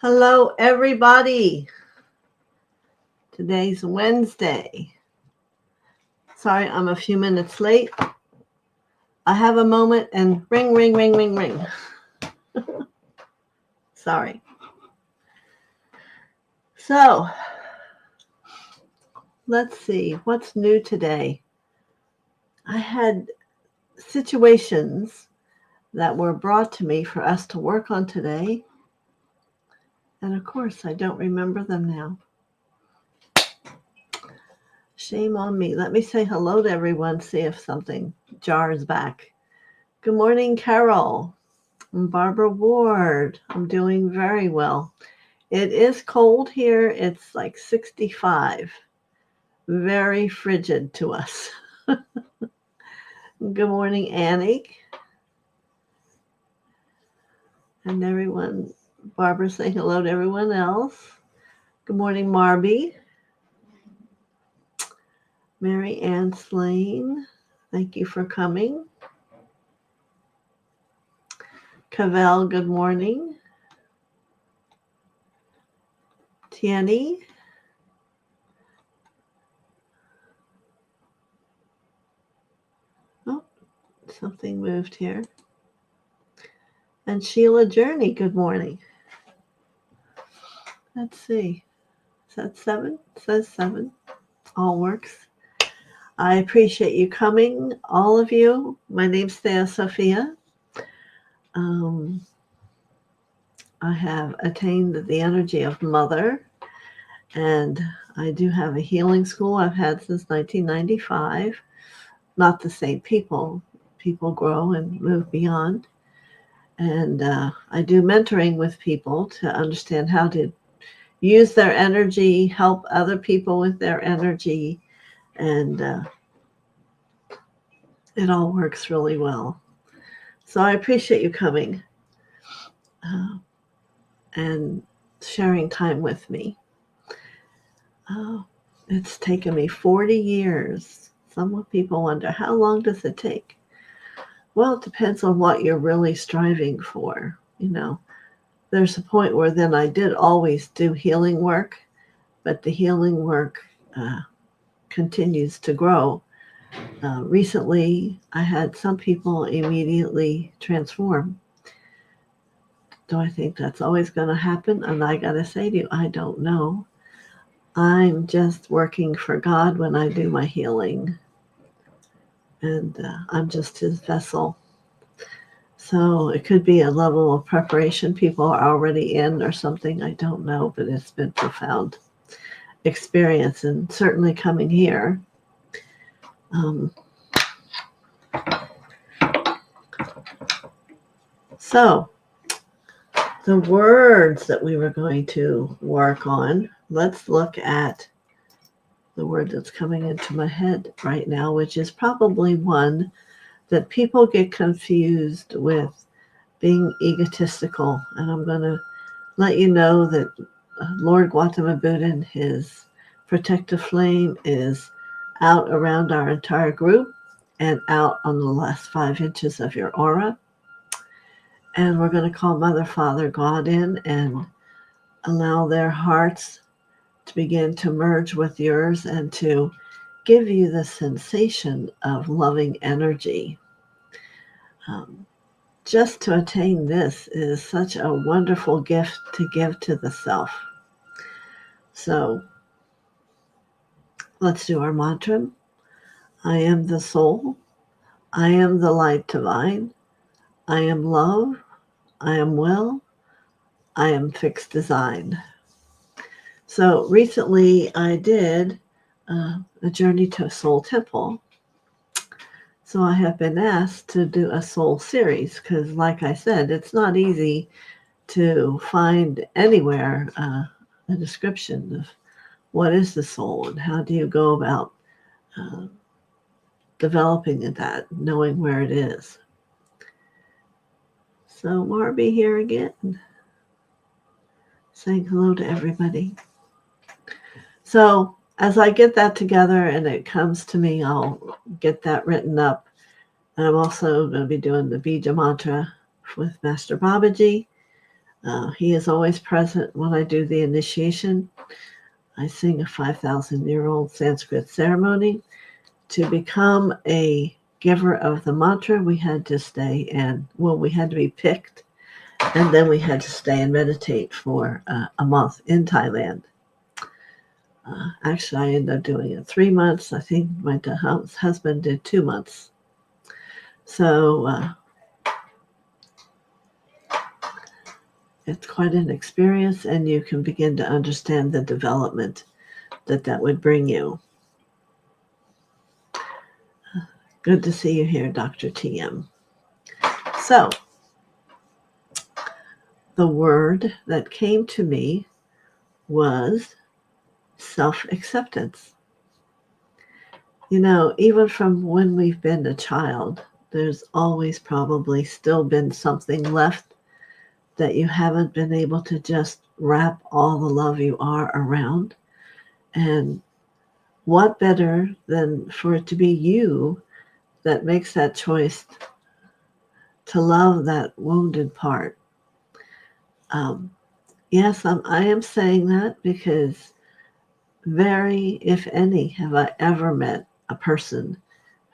Hello, everybody. Today's Wednesday. Sorry, I'm a few minutes late. I have a moment and ring, ring, ring, ring, ring. Sorry. So, let's see. What's new today? I had situations that were brought to me for us to work on today. And of course, I don't remember them now. Shame on me. Let me say hello to everyone, see if something jars back. Good morning, Carol. I'm Barbara Ward. I'm doing very well. It is cold here. It's like 65. Very frigid to us. Good morning, Annie. And everyone. Barbara saying hello to everyone else. Good morning, Marby. Mary Ann Slane. Thank you for coming. Cavell, good morning. Tierney. Oh, something moved here. And Sheila Journey, good morning. Let's see. Is that 7? It says 7. All works. I appreciate you coming, all of you. My name's TheoSophia. I have attained the energy of Mother, and I do have a healing school I've had since 1995. Not the same people. People grow and move beyond. And I do mentoring with people to understand how to use their energy, help other people with their energy, and it all works really well. So I appreciate you coming and sharing time with me. It's taken me 40 years. Some people wonder, how long does it take? Well, it depends on what you're really striving for. You know, there's a point where then I did always do healing work, but the healing work continues to grow. Recently, I had some people immediately transform. Do I think that's always going to happen? And I got to say to you, I don't know. I'm just working for God when I do my healing. And I'm just his vessel. So it could be a level of preparation people are already in or something. I don't know, but it's been profound experience. And certainly coming here, so the words that we were going to work on, let's look at the word that's coming into my head right now, which is probably one that people get confused with being egotistical. And I'm going to let you know that Lord Gautama Buddha and his protective flame is out around our entire group and out on the last 5 inches of your aura. And we're going to call Mother, Father, God in and allow their hearts to begin to merge with yours and to give you the sensation of loving energy. Just to attain this is such a wonderful gift to give to the self. So let's do our mantra. I am the soul. I am the light divine. I am love. I am will. I am fixed design. So recently I did a journey to a soul temple. So I have been asked to do a soul series because, like I said, it's not easy to find anywhere a description of what is the soul and how do you go about developing that, knowing where it is. So Marby here again, saying hello to everybody. So as I get that together and it comes to me, I'll get that written up. And I'm also going to be doing the Bija mantra with Master Babaji. He is always present when I do the initiation. I sing a 5,000-year-old Sanskrit ceremony. To become a giver of the mantra, we had to stay and, well, we had to be picked, and then we had to stay and meditate for a month in Thailand. Actually, I ended up doing it 3 months. I think my husband did 2 months. So it's quite an experience, and you can begin to understand the development that would bring you. Good to see you here, Dr. TM. So, the word that came to me was self-acceptance. You know, even from when we've been a child, there's always probably still been something left that you haven't been able to just wrap all the love you are around. And what better than for it to be you that makes that choice to love that wounded part. Yes, I am saying that because very, if any, have I ever met a person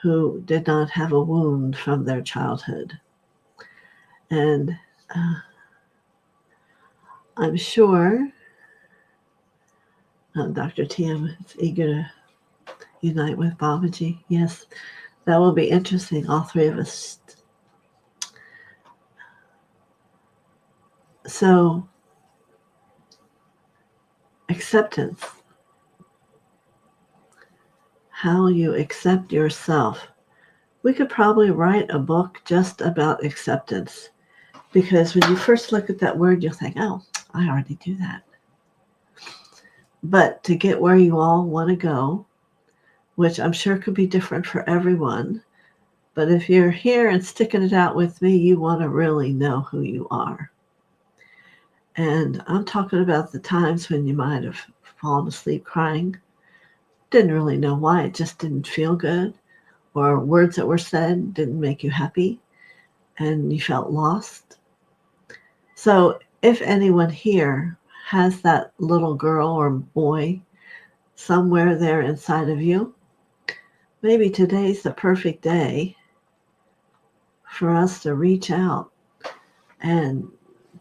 who did not have a wound from their childhood. And I'm sure Dr. TM is eager to unite with Babaji. Yes, that will be interesting, all three of us. So, acceptance. How you accept yourself. We could probably write a book just about acceptance, because when you first look at that word, you'll think, oh, I already do that. But to get where you all want to go, which I'm sure could be different for everyone, but if you're here and sticking it out with me, you want to really know who you are. And I'm talking about the times when you might have fallen asleep crying, didn't really know why, it just didn't feel good, or words that were said didn't make you happy, and you felt lost. So if anyone here has that little girl or boy somewhere there inside of you, maybe today's the perfect day for us to reach out and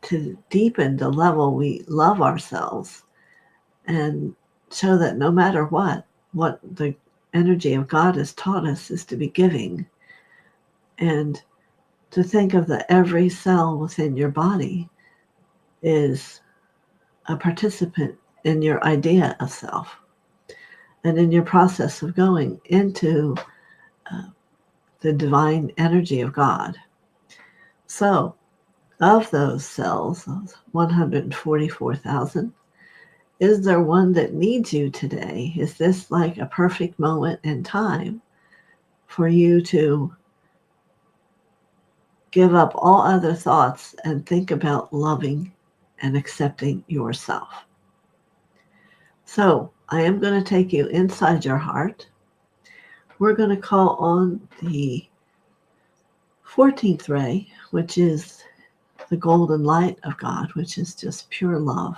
to deepen the level we love ourselves and show that no matter what the energy of God has taught us is to be giving, and to think of that every cell within your body is a participant in your idea of self and in your process of going into the divine energy of God. So, of those cells, 144,000, is there one that needs you today? Is this like a perfect moment in time for you to give up all other thoughts and think about loving and accepting yourself? So I am going to take you inside your heart. We're going to call on the 14th ray, which is the golden light of God, which is just pure love,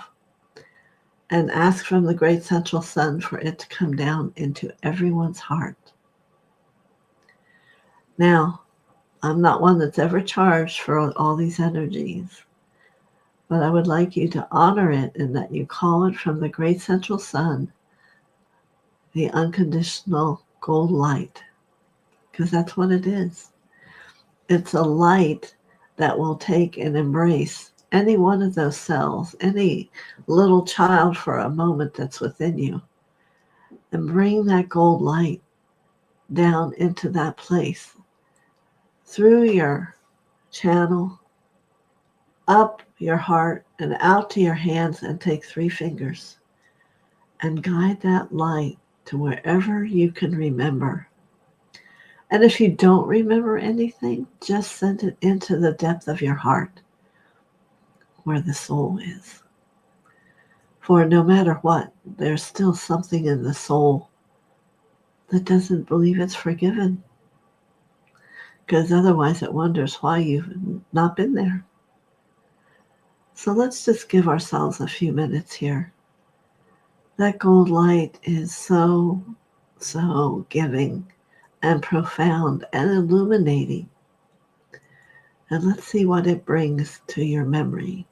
and ask from the great central sun for it to come down into everyone's heart. Now, I'm not one that's ever charged for all these energies, but I would like you to honor it in that you call it from the great central sun, the unconditional gold light, because that's what it is. It's a light that will take and embrace any one of those cells, any little child for a moment that's within you, and bring that gold light down into that place through your channel, up your heart, and out to your hands, and take 3 fingers and guide that light to wherever you can remember. And if you don't remember anything, just send it into the depth of your heart where the soul is. For no matter what, there's still something in the soul that doesn't believe it's forgiven, because otherwise it wonders why you've not been there. So let's just give ourselves a few minutes here. That gold light is so, so giving and profound and illuminating. And let's see what it brings to your memory.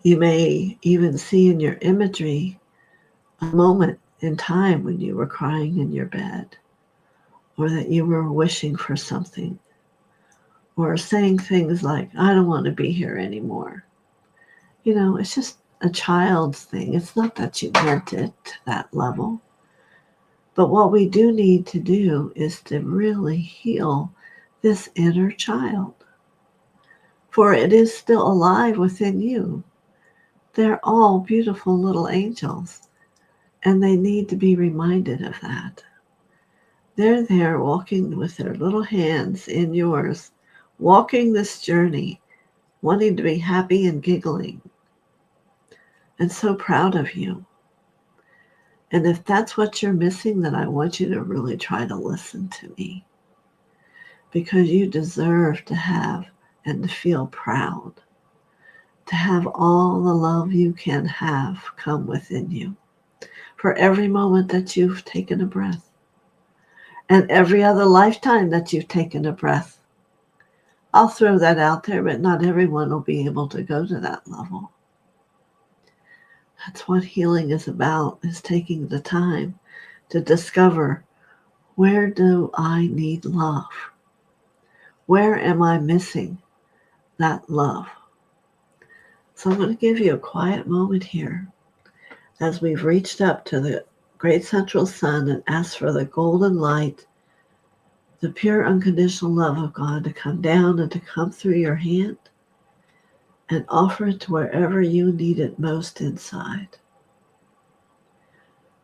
You may even see in your imagery a moment in time when you were crying in your bed, or that you were wishing for something, or saying things like, I don't want to be here anymore. You know, it's just a child's thing. It's not that you meant it to that level. But what we do need to do is to really heal this inner child. For it is still alive within you. They're all beautiful little angels, and they need to be reminded of that. They're there walking with their little hands in yours, walking this journey, wanting to be happy and giggling, and so proud of you. And if that's what you're missing, then I want you to really try to listen to me, because you deserve to have and to feel proud, to have all the love you can have come within you for every moment that you've taken a breath and every other lifetime that you've taken a breath. I'll throw that out there, but not everyone will be able to go to that level. That's what healing is about, is taking the time to discover, where do I need love? Where am I missing that love? So I'm going to give you a quiet moment here as we've reached up to the great central sun and asked for the golden light, the pure unconditional love of God to come down and to come through your hand and offer it to wherever you need it most inside.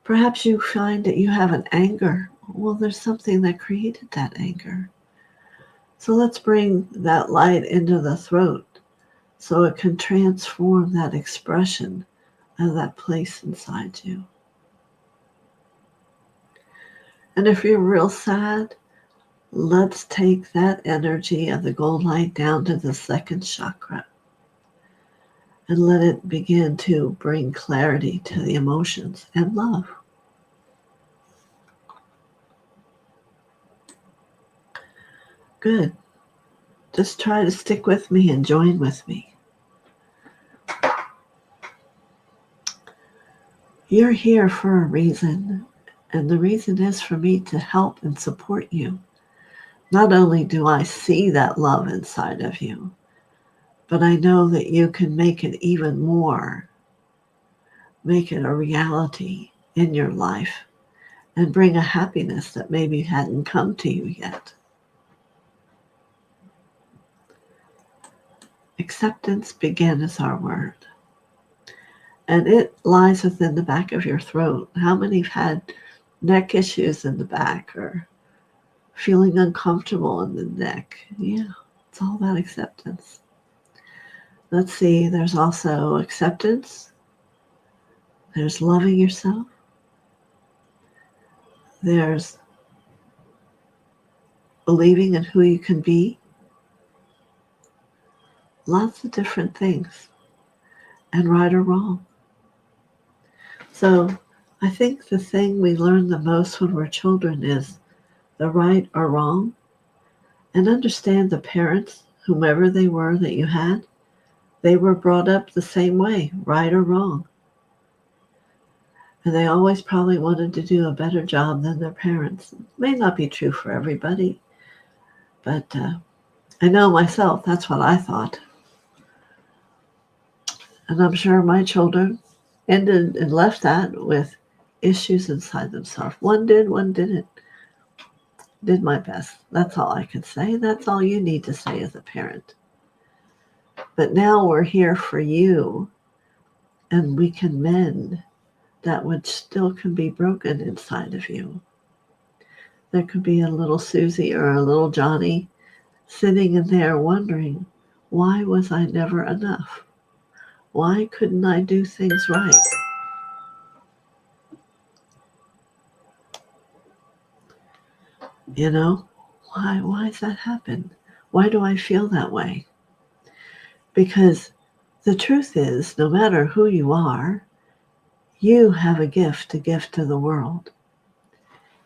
Perhaps you find that you have an anger. Well, there's something that created that anger. So let's bring that light into the throat so it can transform that expression of that place inside you. And if you're real sad, let's take that energy of the gold light down to the second chakra and let it begin to bring clarity to the emotions and love. Good. Just try to stick with me and join with me. You're here for a reason, and the reason is for me to help and support you. Not only do I see that love inside of you, but I know that you can make it even more, make it a reality in your life, and bring a happiness that maybe hadn't come to you yet. Acceptance begin is our word. And it lies within the back of your throat. How many have had neck issues in the back or feeling uncomfortable in the neck? Yeah, it's all about acceptance. Let's see, there's also acceptance. There's loving yourself. There's believing in who you can be. Lots of different things. And right or wrong. So I think the thing we learn the most when we're children is the right or wrong, and understand the parents, whomever they were that you had, they were brought up the same way, right or wrong. And they always probably wanted to do a better job than their parents. It may not be true for everybody, but I know myself, that's what I thought. And I'm sure my children ended and left that with issues inside themselves. One did, one didn't. Did my best. That's all I can say. That's all you need to say as a parent. But now we're here for you, and we can mend that which still can be broken inside of you. There could be a little Susie or a little Johnny sitting in there wondering, why was I never enough? Why couldn't I do things right? You know, why does that happen? Why do I feel that way? Because the truth is, no matter who you are, you have a gift to give to the world.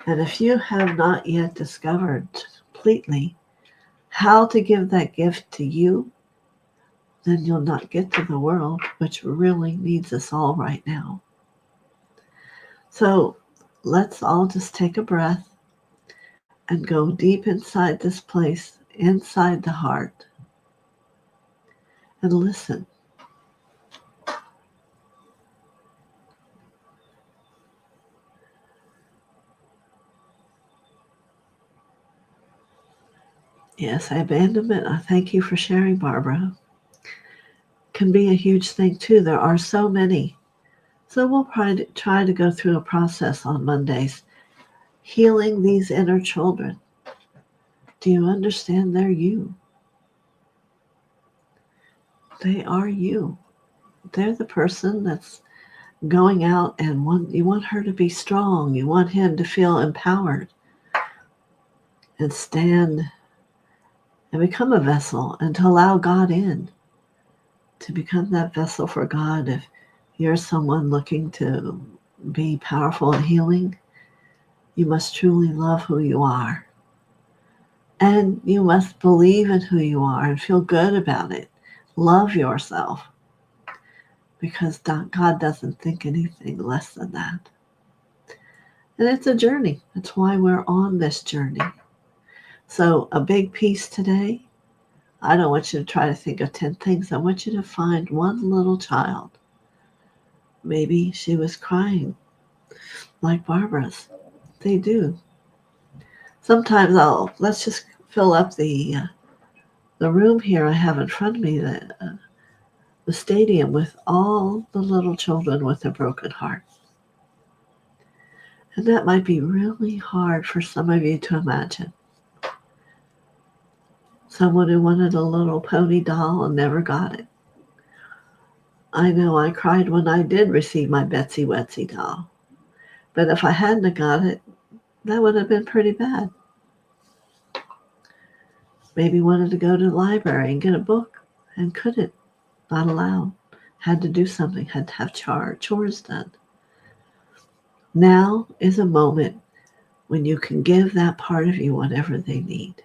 And if you have not yet discovered completely how to give that gift to you, then you'll not get to the world, which really needs us all right now. So let's all just take a breath and go deep inside this place, inside the heart, and listen. Yes, abandonment. I thank you for sharing, Barbara. Can be a huge thing too. There are so many. So we'll try to go through a process on Mondays, healing these inner children. Do you understand they're you? They are you. They're the person that's going out and you want her to be strong. You want him to feel empowered and stand and become a vessel and to allow God in, to become that vessel for God. If you're someone looking to be powerful and healing, you must truly love who you are. And you must believe in who you are and feel good about it. Love yourself, because God doesn't think anything less than that. And it's a journey. That's why we're on this journey. So a big piece today, I don't want you to try to think of 10 things. I want you to find one little child. Maybe she was crying like Barbara's. They do. Sometimes let's just fill up the room here I have in front of me, the stadium, with all the little children with a broken heart. And that might be really hard for some of you to imagine. Someone who wanted a little pony doll and never got it. I know I cried when I did receive my Betsy Wetsy doll. But if I hadn't got it, that would have been pretty bad. Maybe wanted to go to the library and get a book and couldn't. Not allowed. Had to do something. Had to have chores done. Now is a moment when you can give that part of you whatever they need.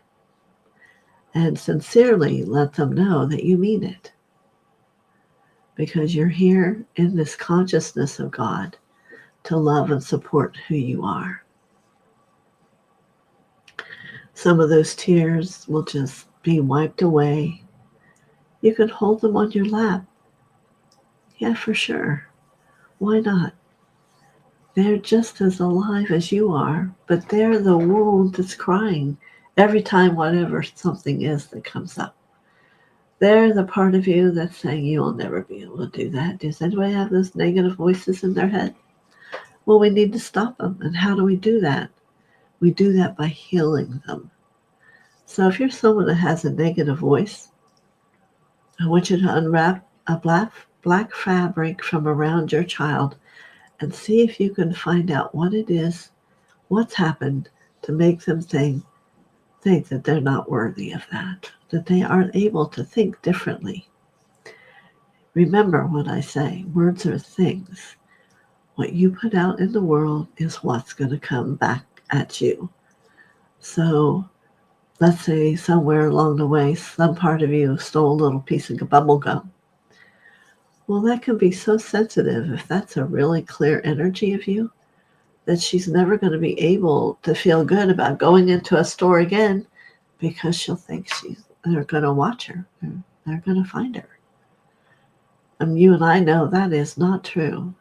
And sincerely let them know that you mean it. Because you're here in this consciousness of God to love and support who you are. Some of those tears will just be wiped away. You can hold them on your lap. Yeah, for sure. Why not? They're just as alive as you are, but they're the wound that's crying every time whatever something is that comes up. They're the part of you that's saying you'll never be able to do that. Does anybody have those negative voices in their head? Well, we need to stop them. And how do we do that? We do that by healing them. So if you're someone that has a negative voice, I want you to unwrap a black fabric from around your child and see if you can find out what it is, what's happened to make them think that they're not worthy of that they aren't able to think differently. Remember what I say, words are things. What you put out in the world is what's going to come back at you. So let's say somewhere along the way, some part of you stole a little piece of bubble gum. Well, that can be so sensitive if that's a really clear energy of you, that she's never going to be able to feel good about going into a store again, because she'll think they're going to watch her. They're going to find her. And you and I know that is not true.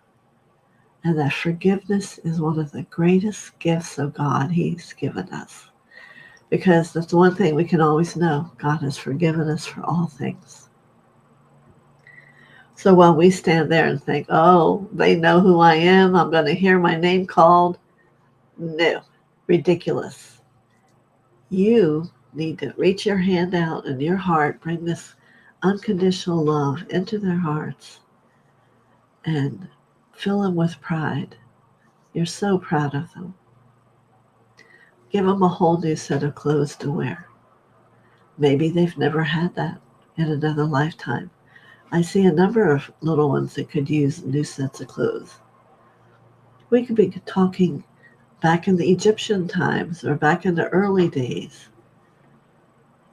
And that forgiveness is one of the greatest gifts of God He's given us. Because that's one thing we can always know. God has forgiven us for all things. So while we stand there and think, oh, they know who I am, I'm going to hear my name called. No, ridiculous. You need to reach your hand out in your heart, bring this unconditional love into their hearts, and fill them with pride. You're so proud of them. Give them a whole new set of clothes to wear. Maybe they've never had that in another lifetime. I see a number of little ones that could use new sets of clothes. We could be talking back in the Egyptian times or back in the early days.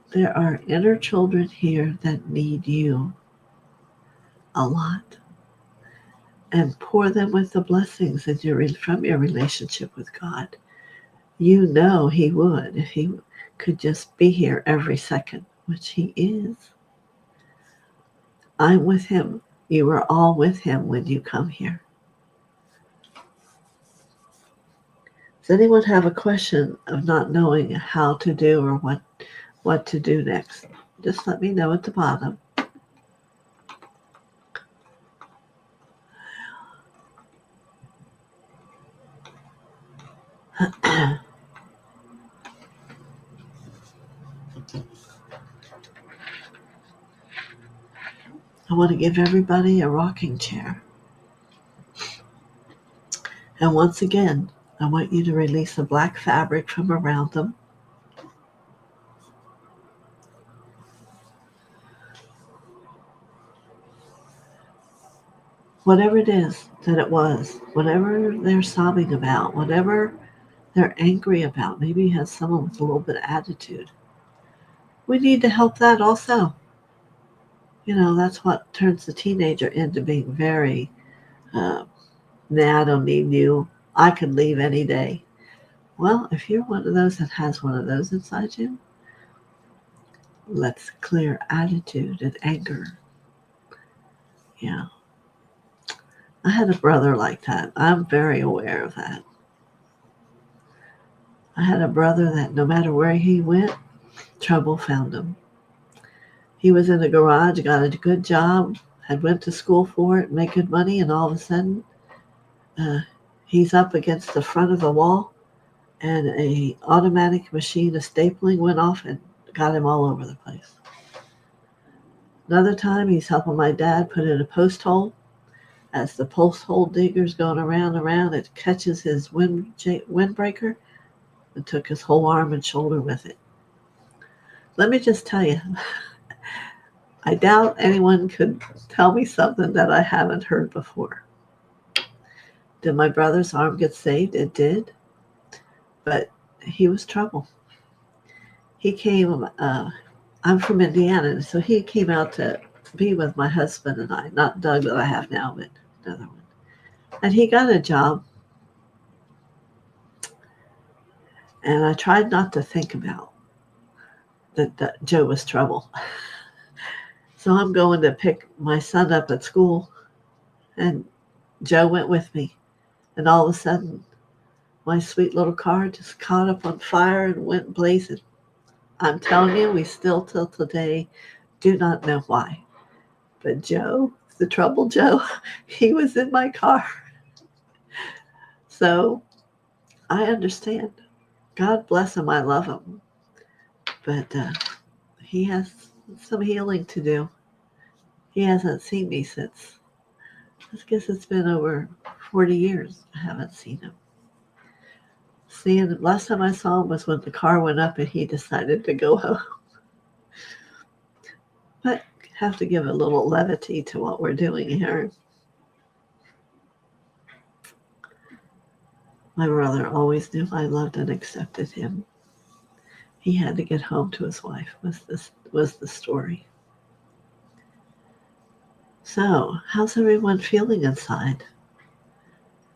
There are inner children here that need you a lot. And pour them with the blessings from your relationship with God. You know He would if He could just be here every second, which He is. I'm with Him. You are all with Him when you come here. Does anyone have a question of not knowing how to do or what to do next? Just let me know at the bottom. I want to give everybody a rocking chair. And once again, I want you to release the black fabric from around them. Whatever it is that it was, whatever they're sobbing about, whatever they're angry about, maybe you have someone with a little bit of attitude. We need to help that also. You know, that's what turns the teenager into being very, nah, I don't need you. I could leave any day. Well, if you're one of those that has one of those inside you, let's clear attitude and anger. Yeah. I had a brother like that. I'm very aware of that. I had a brother that no matter where he went, trouble found him. He was in the garage, got a good job, had went to school for it, make good money, and all of a sudden, he's up against the front of the wall, and a automatic machine of stapling went off and got him all over the place. Another time, he's helping my dad put in a post hole. As the post hole digger's going around, it catches his windbreaker and took his whole arm and shoulder with it. Let me just tell you, I doubt anyone could tell me something that I haven't heard before. Did my brother's arm get saved? It did. But he was trouble. He came, I'm from Indiana, so he came out to be with my husband and I, not Doug that I have now, but another one. And he got a job. And I tried not to think about that Joe was trouble. So I'm going to pick my son up at school, and Joe went with me. And all of a sudden, my sweet little car just caught up on fire and went blazing. I'm telling you, we still till today do not know why. But Joe, the trouble Joe, he was in my car. So I understand. God bless him. I love him. But he has some healing to do. He hasn't seen me since, I guess it's been over 40 years. I haven't seen him. Last time I saw him was when the car went up and he decided to go home. But have to give a little levity to what we're doing here. My brother always knew I loved and accepted him. He had to get home to his wife, was the story. So, how's everyone feeling inside?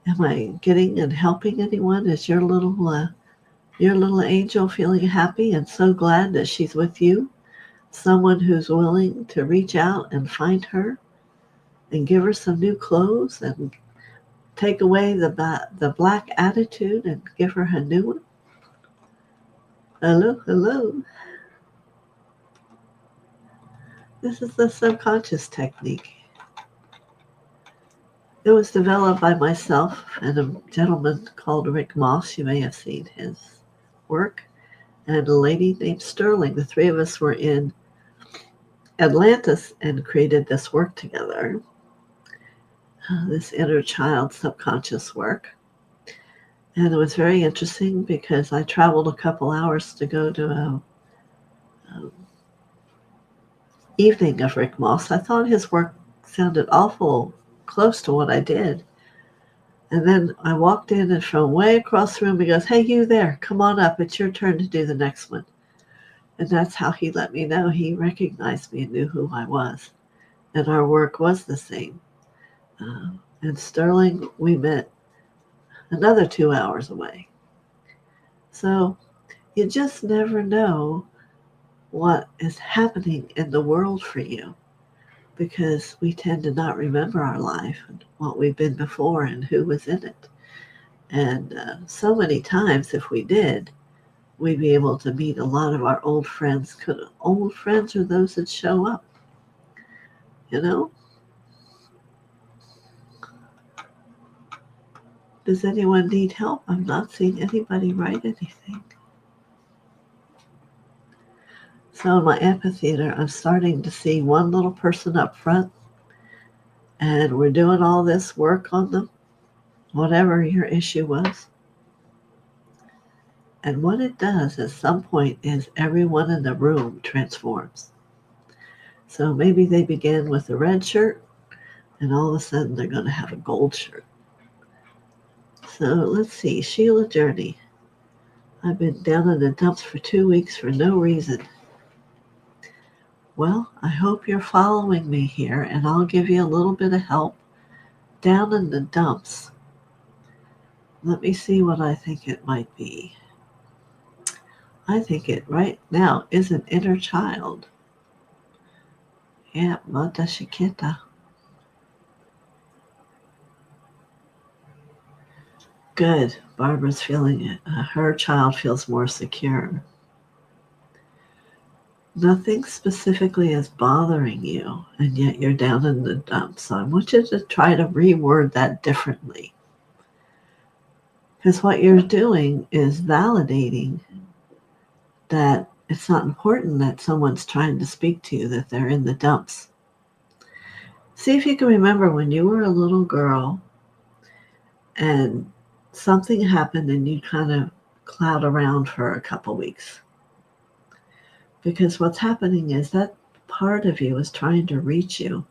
Am I getting and helping anyone? Is your little angel feeling happy and so glad that she's with you? Someone who's willing to reach out and find her and give her some new clothes and take away the black attitude and give her a new one? Hello, hello. This is the subconscious technique. It was developed by myself and a gentleman called Rick Moss. You may have seen his work. And a lady named Sterling. The three of us were in Atlantis and created this work together. This inner child subconscious work. And it was very interesting because I traveled a couple hours to go to evening of Rick Moss. I thought his work sounded awful close to what I did. And then I walked in, and from way across the room, he goes, "Hey, you there, come on up. It's your turn to do the next one." And that's how he let me know. He recognized me and knew who I was. And our work was the same. In Sterling, we met another 2 hours away. So you just never know what is happening in the world for you, because we tend to not remember our life and what we've been before and who was in it. And so many times, if we did, we'd be able to meet a lot of our old friends. Old friends are those that show up, you know? Does anyone need help? I'm not seeing anybody write anything. So in my amphitheater, I'm starting to see one little person up front, and we're doing all this work on them, whatever your issue was. And what it does at some point is everyone in the room transforms. So maybe they begin with a red shirt, and all of a sudden they're going to have a gold shirt. So let's see, Sheila Journey. I've been down in the dumps for 2 weeks for no reason. Well, I hope you're following me here, and I'll give you a little bit of help. Down in the dumps. Let me see what I think it might be. I think it right now is an inner child. Yeah, Mata Shikita. Good. Barbara's feeling it. Her child feels more secure. Nothing specifically is bothering you, and yet you're down in the dumps. So I want you to try to reword that differently. Because what you're doing is validating that it's not important that someone's trying to speak to you, that they're in the dumps. See if you can remember when you were a little girl and something happened and you kind of cloud around for a couple weeks. Because what's happening is that part of you is trying to reach you,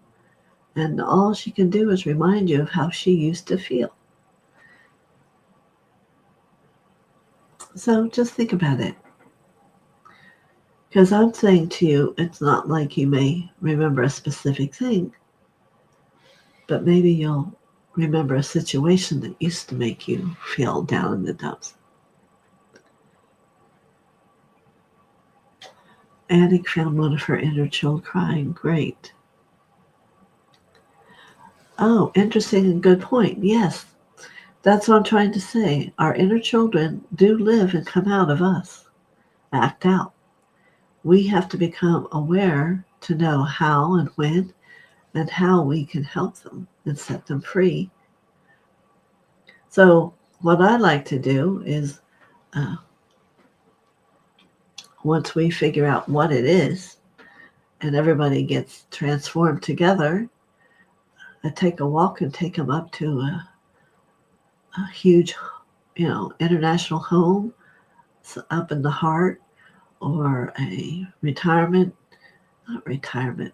and all she can do is remind you of how she used to feel. So just think about it. Because I'm saying to you, it's not like you may remember a specific thing, but maybe you'll remember a situation that used to make you feel down in the dumps. Annie found one of her inner child crying. Great. Oh, interesting and good point. Yes, that's what I'm trying to say. Our inner children do live and come out of us, act out. We have to become aware to know how and when and how we can help them and set them free. So what I like to do is once we figure out what it is and everybody gets transformed together, I take a walk and take them up to a huge, international home up in the heart, or a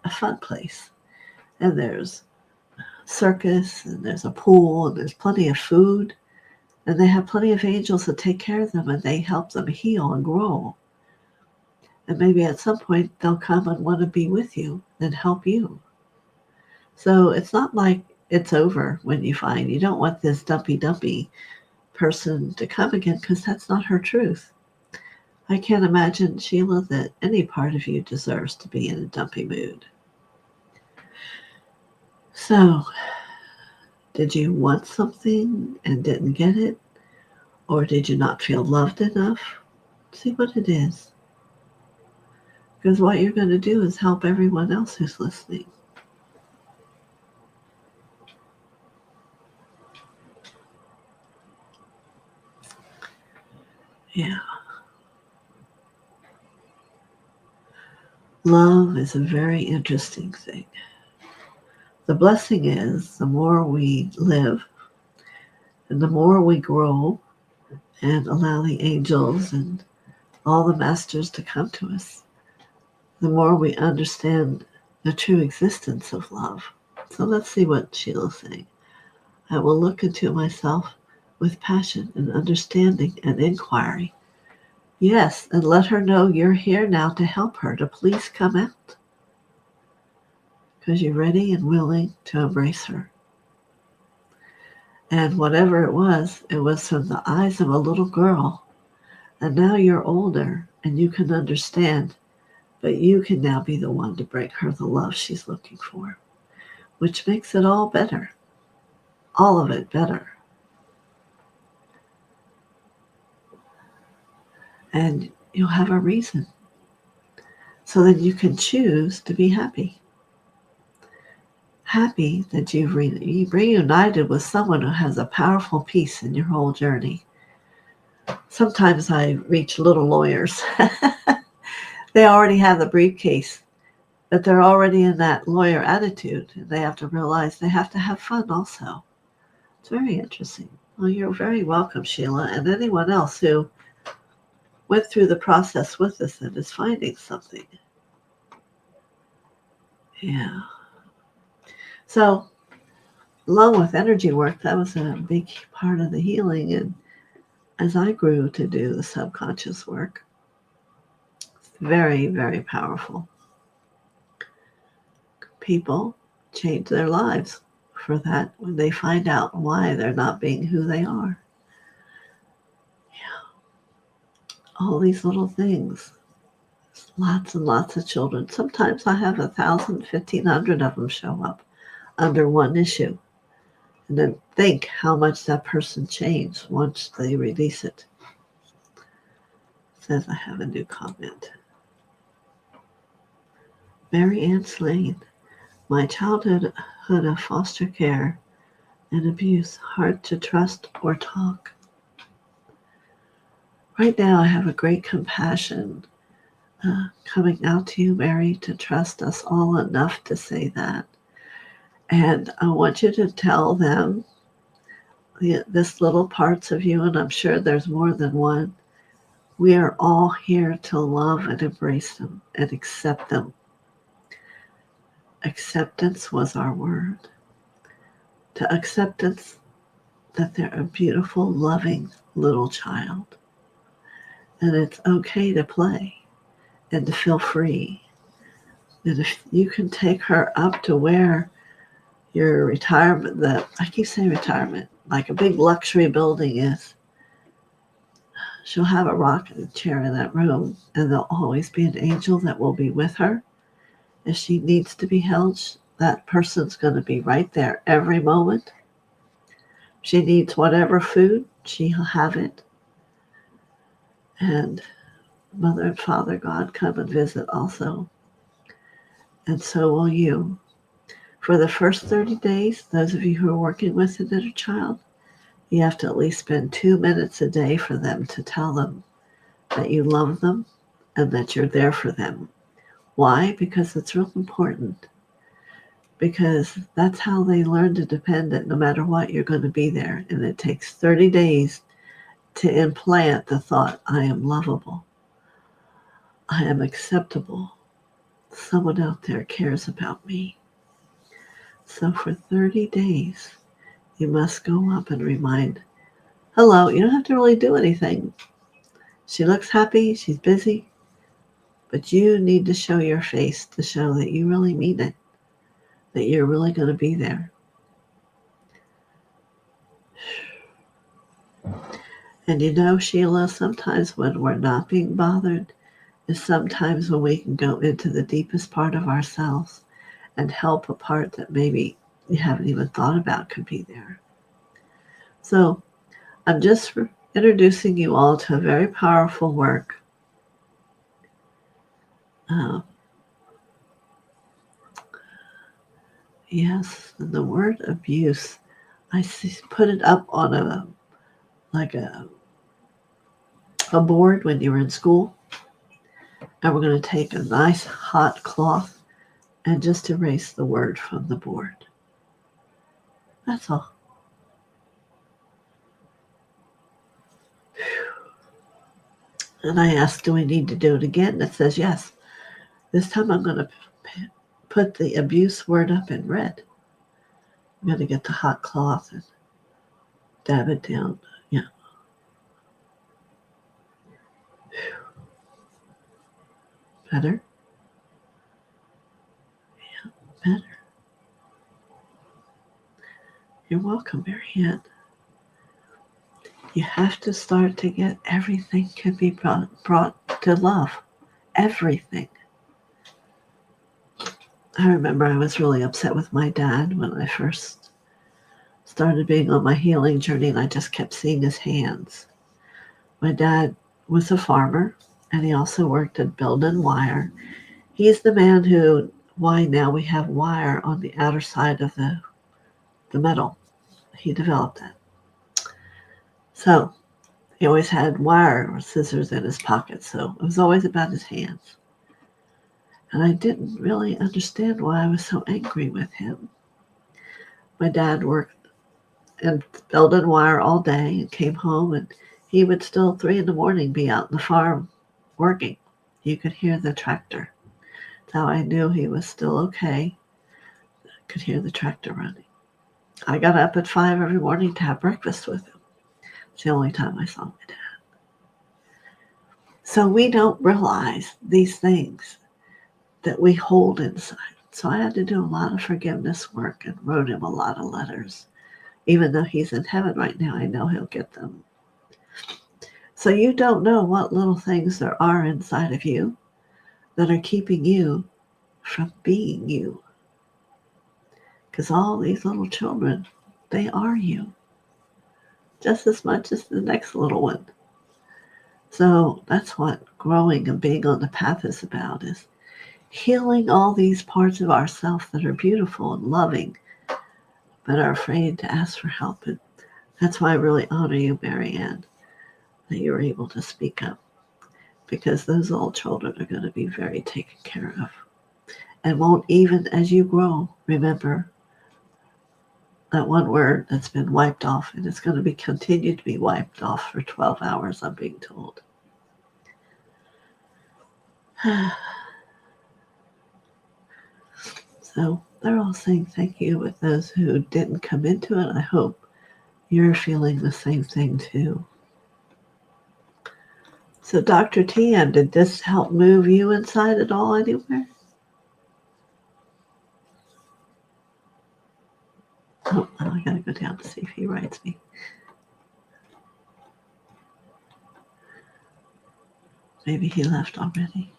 a fun place. And there's circus, and there's a pool, and there's plenty of food, and they have plenty of angels that take care of them, and they help them heal and grow. And maybe at some point they'll come and want to be with you and help you. So it's not like it's over when you find you don't want this dumpy person to come again, because that's not her truth. I can't imagine, Sheila, that any part of you deserves to be in a dumpy mood. So, did you want something and didn't get it? Or did you not feel loved enough? See what it is. Because what you're going to do is help everyone else who's listening. Yeah. Love is a very interesting thing. The blessing is the more we live and the more we grow and allow the angels and all the masters to come to us, the more we understand the true existence of love. So let's see what Sheila's saying. I will look into myself with passion and understanding and inquiry. Yes, and let her know you're here now to help her, to please come out. Because you're ready and willing to embrace her. And whatever it was from the eyes of a little girl. And now you're older and you can understand, but you can now be the one to bring her the love she's looking for, which makes it all better. All of it better. And you'll have a reason. So that you can choose to be happy. Happy that you've reunited with someone who has a powerful piece in your whole journey. Sometimes I reach little lawyers. They already have the briefcase, but they're already in that lawyer attitude. And they have to realize they have to have fun also. It's very interesting. Well, you're very welcome, Sheila, and anyone else who went through the process with us and is finding something. Yeah. So, along with energy work, that was a big part of the healing. And as I grew to do the subconscious work, it's very, very powerful. People change their lives for that when they find out why they're not being who they are. Yeah. All these little things. Lots and lots of children. Sometimes I have 1,000, 1,500 of them show up under one issue. And then think how much that person changed once they release it. Says I have a new comment. Mary Ann Slade. My childhood of foster care and abuse, hard to trust or talk. Right now I have a great compassion coming out to you, Mary, to trust us all enough to say that. And I want you to tell them this little parts of you, and I'm sure there's more than one. We are all here to love and embrace them and accept them. Acceptance was our word. To acceptance that they're a beautiful, loving little child. And it's okay to play and to feel free. And if you can take her up to where your retirement, I keep saying retirement, like a big luxury building is, she'll have a rocking chair in that room, and there'll always be an angel that will be with her. If she needs to be held, that person's going to be right there every moment. If she needs whatever food, she'll have it. And Mother and Father God come and visit also. And so will you. For the first 30 days, those of you who are working with an inner child, you have to at least spend 2 minutes a day for them to tell them that you love them and that you're there for them. Why? Because it's real important. Because that's how they learn to depend that no matter what, you're going to be there. And it takes 30 days to implant the thought, I am lovable. I am acceptable. Someone out there cares about me. So for 30 days, you must go up and remind, hello, you don't have to really do anything. She looks happy, she's busy, but you need to show your face to show that you really mean it, that you're really going to be there. And you know, Sheila, sometimes when we're not being bothered is sometimes when we can go into the deepest part of ourselves and help a part that maybe you haven't even thought about could be there. So I'm just introducing you all to a very powerful work. Yes, and the word abuse, I put it up on a board when you were in school. And we're going to take a nice hot cloth and just erase the word from the board. That's all. And I asked, do we need to do it again? And it says yes. This time I'm going to put the abuse word up in red. I'm going to get the hot cloth and dab it down. Yeah. Better? Yeah, better. You're welcome, Marianne. You have to start to get everything can be brought to love. Everything. I remember I was really upset with my dad when I first started being on my healing journey, and I just kept seeing his hands. My dad was a farmer, and he also worked at building wire. He's the man why now we have wire on the outer side of the metal. He developed that. So he always had wire or scissors in his pocket, so it was always about his hands. And I didn't really understand why I was so angry with him. My dad worked and building wire all day and came home, and he would still 3 a.m. be out in the farm working. You could hear the tractor. That's how I knew he was still okay. I could hear the tractor running. I got up at 5 every morning to have breakfast with him. It's the only time I saw my dad. So we don't realize these things that we hold inside. So I had to do a lot of forgiveness work and wrote him a lot of letters. Even though he's in heaven right now, I know he'll get them. So you don't know what little things there are inside of you that are keeping you from being you. Because all these little children, they are you. Just as much as the next little one. So that's what growing and being on the path is about, is healing all these parts of ourselves that are beautiful and loving, but are afraid to ask for help. And that's why I really honor you, Marianne, that you're able to speak up, because those little children are going to be very taken care of and won't even, as you grow, remember that one word that's been wiped off, and it's going to be continue to be wiped off for 12 hours, I'm being told. So they're all saying thank you. With those who didn't come into it, I hope you're feeling the same thing too. So Dr. Tian, did this help move you inside at all anywhere? Oh, I gotta go down to see if he writes me. Maybe he left already.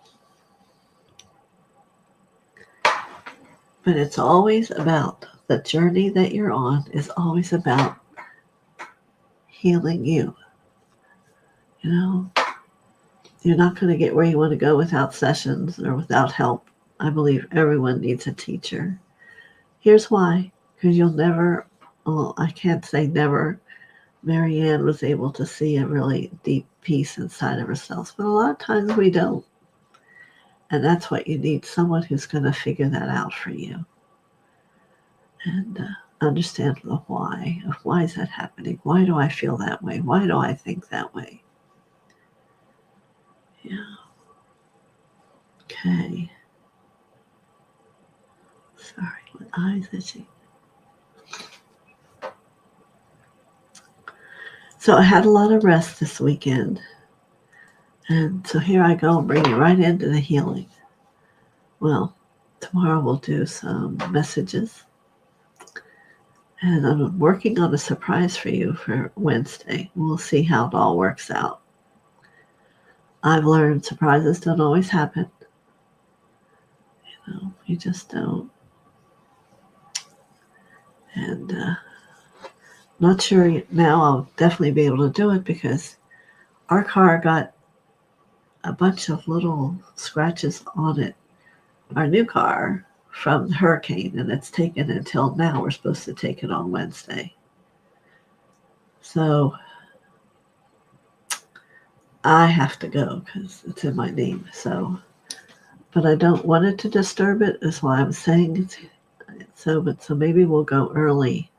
But it's always about the journey that you're on is always about healing you. You know, you're not going to get where you want to go without sessions or without help. I believe everyone needs a teacher. Here's why. Because you'll never, well, I can't say never, Marianne was able to see a really deep peace inside of herself. But a lot of times we don't. And that's what you need, someone who's going to figure that out for you. And understand the why. Of why is that happening? Why do I feel that way? Why do I think that way? Yeah. Okay. Sorry, my eyes itching. So I had a lot of rest this weekend. And so here I go, bring you right into the healing. Well, tomorrow we'll do some messages. And I'm working on a surprise for you for Wednesday. We'll see how it all works out. I've learned surprises don't always happen. You know, you just don't. And not sure now I'll definitely be able to do it, because our car got a bunch of little scratches on it, our new car, from the hurricane, and it's taken until now. We're supposed to take it on Wednesday. So I have to go because it's in my name. So, but I don't want it to disturb it, is why I'm saying it. So maybe we'll go early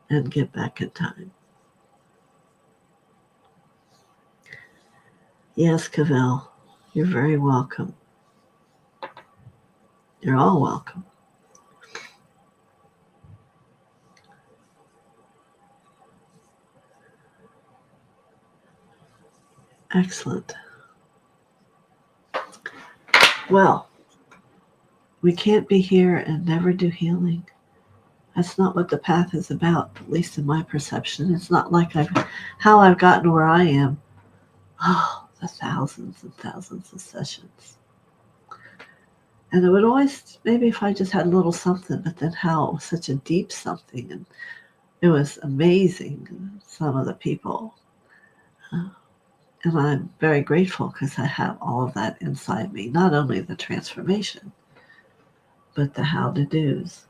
and get back in time. Yes, Cavell, you're very welcome. You're all welcome. Excellent. Well, we can't be here and never do healing. That's not what the path is about, at least in my perception. It's not like how I've gotten where I am. Oh, the thousands and thousands of sessions. And it would always, maybe if I just had a little something, but then how it was such a deep something. And it was amazing, some of the people. And I'm very grateful because I have all of that inside me. Not only the transformation, but the how to do's.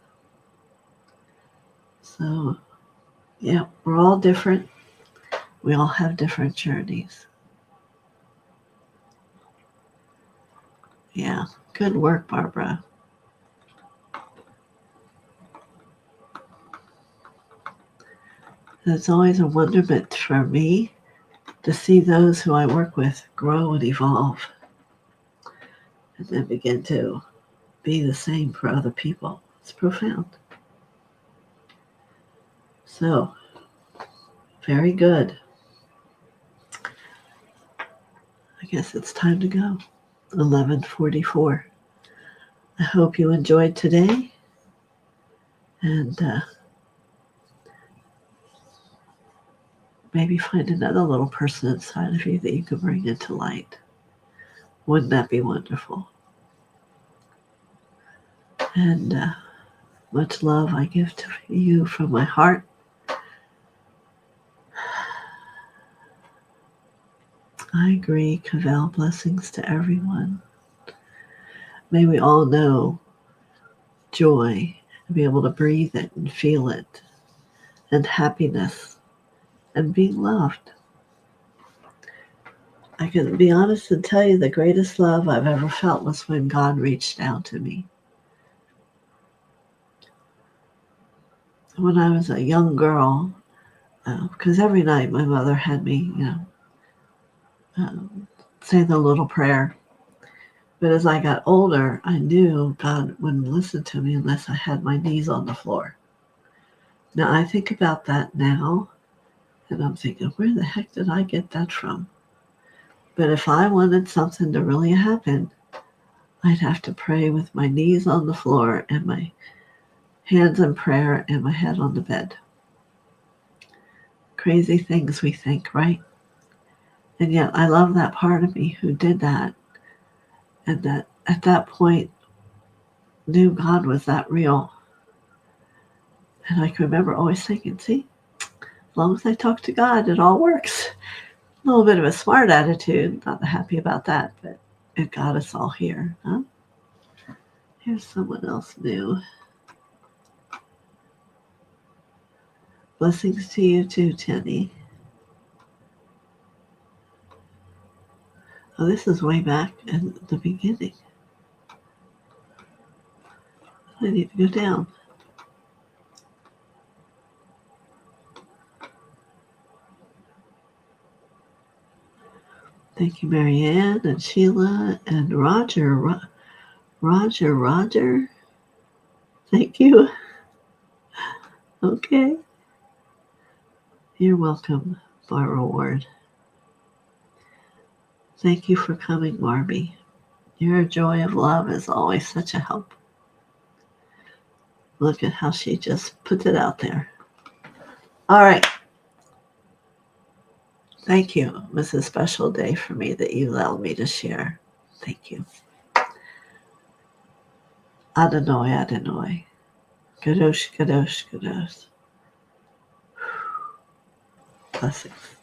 So, yeah, we're all different. We all have different journeys. Yeah, good work, Barbara. It's always a wonderment for me to see those who I work with grow and evolve and then begin to be the same for other people. It's profound. So, very good. I guess it's time to go. 11:44. I hope you enjoyed today, and maybe find another little person inside of you that you can bring into light. Wouldn't that be wonderful? And much love I give to you from my heart. I agree, Cavell. Blessings to everyone. May we all know joy and be able to breathe it and feel it, and happiness and being loved. I can be honest and tell you the greatest love I've ever felt was when God reached out to me. When I was a young girl, because every night my mother had me, say the little prayer. But as I got older, I knew God wouldn't listen to me unless I had my knees on the floor. Now, I think about that now, and I'm thinking, where the heck did I get that from? But if I wanted something to really happen, I'd have to pray with my knees on the floor and my hands in prayer and my head on the bed. Crazy things we think, right? And yet I love that part of me who did that, and that at that point knew God was that real. And I can remember always thinking, see, as long as I talk to God, it all works. A little bit of a smart attitude, not happy about that, but it got us all here, huh? Here's someone else new. Blessings to you too, Tenny. Oh, this is way back in the beginning. I need to go down. Thank you, Marianne and Sheila and Roger. Roger. Thank you. Okay. You're welcome, Barbara Ward. Thank you for coming, Barbie. Your joy of love is always such a help. Look at how she just puts it out there. All right. Thank you. It was a special day for me that you allowed me to share. Thank you. Adonai. Kadosh. Blessings.